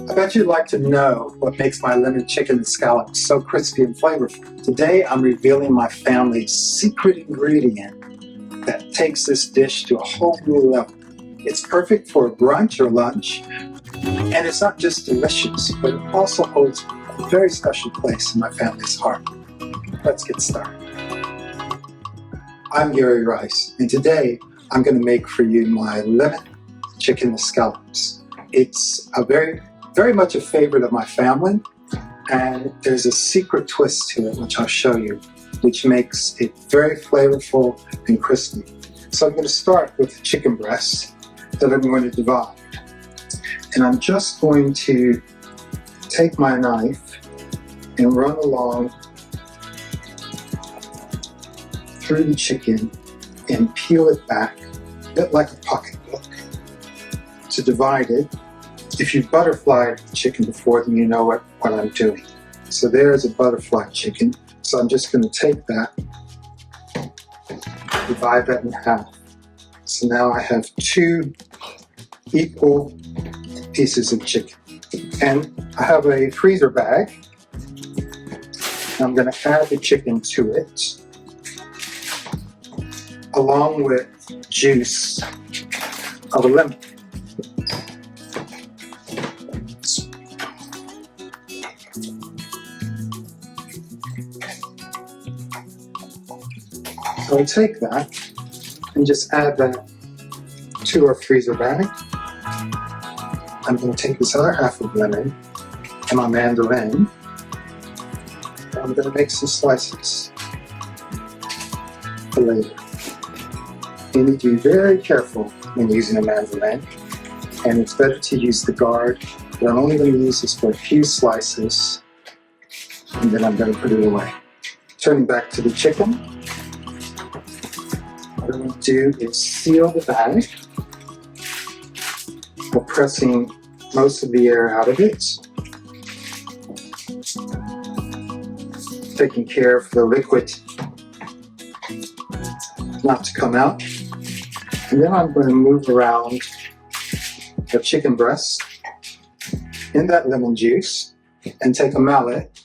I bet you'd like to know what makes my lemon chicken and scallops so crispy and flavorful. Today I'm revealing my family's secret ingredient that takes this dish to a whole new level. It's perfect for a brunch or lunch, and it's not just delicious, but it also holds a very special place in my family's heart. Let's get started. I'm Gary Rice, and today I'm going to make for you my lemon chicken and scallops. It's a very much a favorite of my family, and there's a secret twist to it which I'll show you, which makes it very flavorful and crispy. So I'm going to start with the chicken breast that I'm going to divide, and I'm just going to take my knife and run along through the chicken and peel it back, a bit like a pocketbook. To divide it, if you've butterflied the chicken before, then you know what I'm doing. So there's a butterfly chicken. So I'm just going to take that, divide that in half. So now I have two equal pieces of chicken. And I have a freezer bag. I'm going to add the chicken to it, along with juice of a lemon. So I take that and just add that to our freezer bag. I'm going to take this other half of lemon and my mandarin, and I'm going to make some slices for later. You need to be very careful when using a mandarin, and it's better to use the guard, but I'm only going to use this for a few slices, and then I'm going to put it away. Turning back to the chicken, what I'm going to do is seal the bag by pressing most of the air out of it, taking care of the liquid not to come out. And then I'm going to move around the chicken breast in that lemon juice and take a mallet,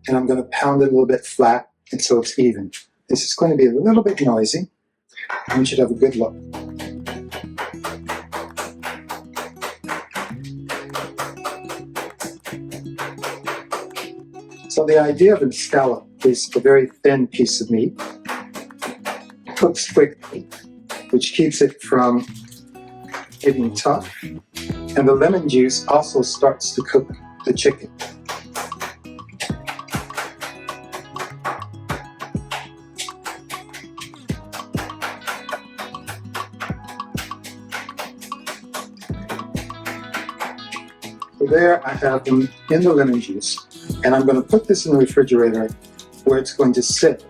and I'm going to pound it a little bit flat and so it's even. This is going to be a little bit noisy, and you should have a good look. So the idea of an scallop is a very thin piece of meat, cooks quickly, which keeps it from getting tough, and the lemon juice also starts to cook the chicken. So there I have them in the lemon juice, and I'm going to put this in the refrigerator where it's going to sit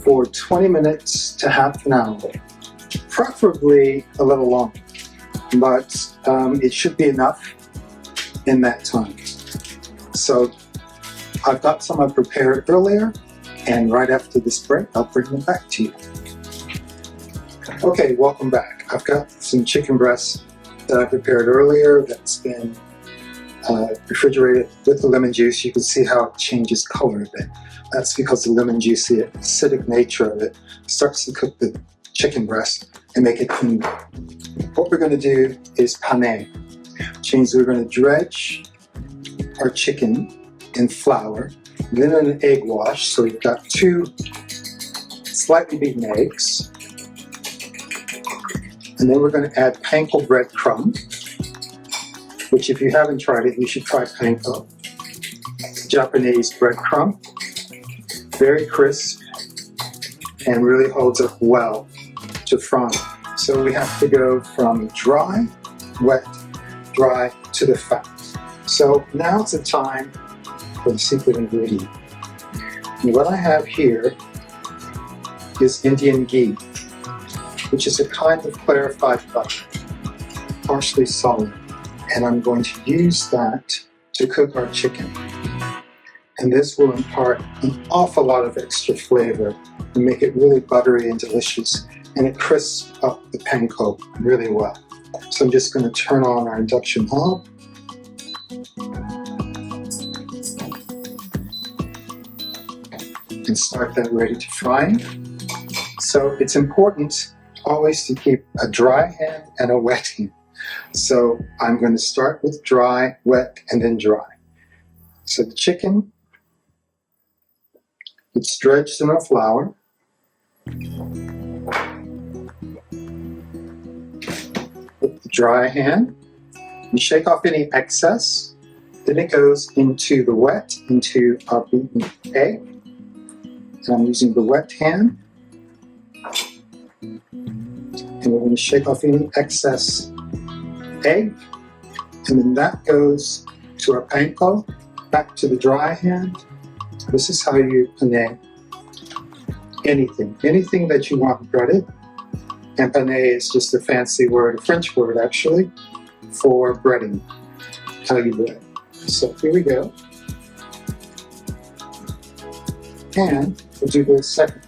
for 20 minutes to half an hour, preferably a little longer, but it should be enough in that time. So I've got some I prepared earlier, and right after this break I'll bring them back to you. Okay, welcome back. I've got some chicken breasts that I prepared earlier that's been refrigerated with the lemon juice. You can see how it changes color a bit. That's because the lemon juice, the acidic nature of it, starts to cook the chicken breast and make it tender. What we're going to do is pane, which means we're going to dredge our chicken in flour, then in an egg wash. So we've got two slightly beaten eggs, and then we're going to add panko breadcrumb, which if you haven't tried it, you should try panko. Japanese breadcrumb, very crisp and really holds up well to frying. So we have to go from dry, wet, dry to the fat. So now it's the time for the secret ingredient. And what I have here is Indian ghee, which is a kind of clarified butter, partially solid. And I'm going to use that to cook our chicken. And this will impart an awful lot of extra flavor and make it really buttery and delicious. and it crisps up the panko really well. So I'm just going to turn on our induction hob. And start that ready to fry. So it's important always to keep a dry hand and a wet hand. So I'm going to start with dry, wet, and then dry. So the chicken, it's dredged in our flour. With the dry hand, you shake off any excess. Then it goes into the wet, into our beaten egg. And I'm using the wet hand. And we're going to shake off any excess egg. And then that goes to our panko, back to the dry hand. This is how you penne anything that you want breaded. And penne is just a fancy word, a French word actually, for breading, how you bread. So here we go. And we'll do the second.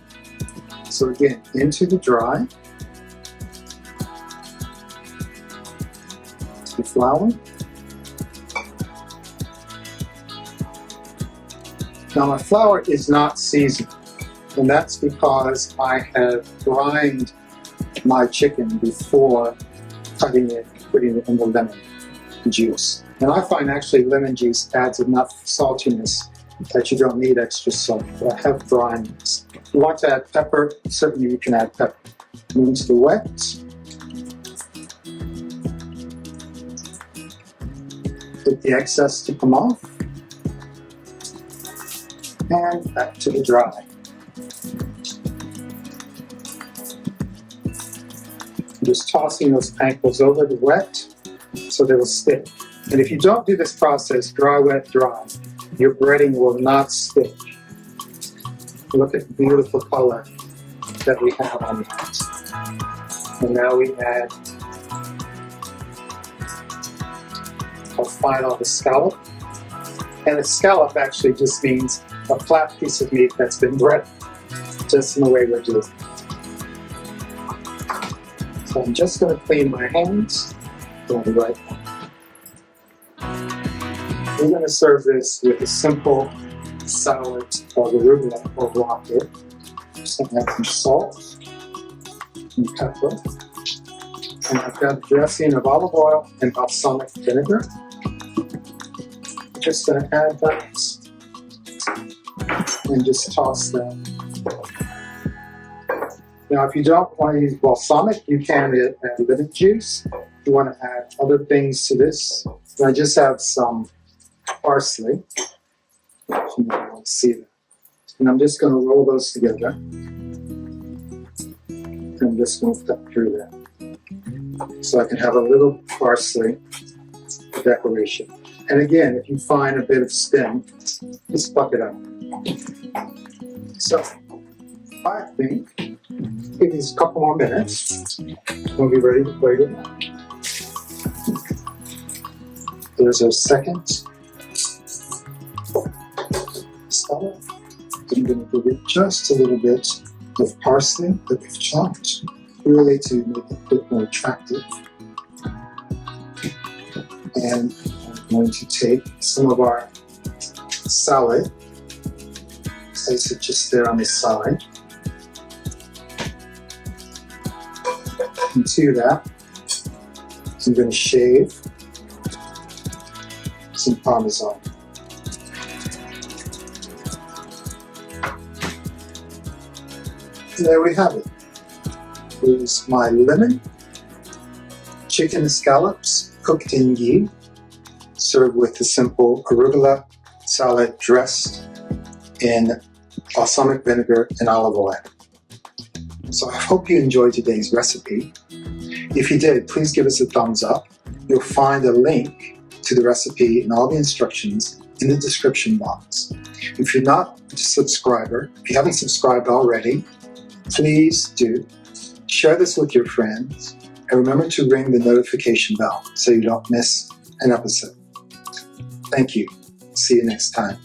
So again, into the dry, the flour. Now my flour is not seasoned, and that's because I have brined my chicken before cutting it, putting it in the lemon juice. And I find actually lemon juice adds enough saltiness that you don't need extra salt. But I have brined this. If you want to add pepper, certainly you can add pepper. Move into the wet. Get the excess to come off. And back to the dry. Just tossing those pankos over the wet so they will stick. And if you don't do this process, dry, wet, dry, your breading will not stick. Look at the beautiful color that we have on that. And now we add our final escalope. And escalope actually just means a flat piece of meat that's been breaded, just in the way we're doing it. So I'm just going to clean my hands. Right. We're going to serve this with a simple salad called arugula or rocket. Just going to add some salt and pepper. And I've got a dressing of olive oil and balsamic vinegar. Just going to add that and just toss that. Now, if you don't want to use balsamic, you can add lemon juice. If you want to add other things to this, I just have some parsley. If you want to see that. And I'm just going to roll those together. And I'm just going to cut through that. So I can have a little parsley decoration. And again, if you find a bit of stem, just pluck it up. So, I think give these a couple more minutes. We'll be ready to plate it. There's our second salad. I'm going to give it just a little bit of parsley that we've chopped, really to make it a bit more attractive. And I'm going to take some of our salad, place it just there on the side. And to that, I'm going to shave some Parmesan. And there we have it. Here's my lemon, chicken escalopes cooked in ghee, served with the simple arugula salad dressed in balsamic vinegar and olive oil. So I hope you enjoyed today's recipe. If you did, please give us a thumbs up. You'll find a link to the recipe and all the instructions in the description box. If you're not a subscriber, if you haven't subscribed already, please do. Share this with your friends and remember to ring the notification bell so you don't miss an episode. Thank you. See you next time.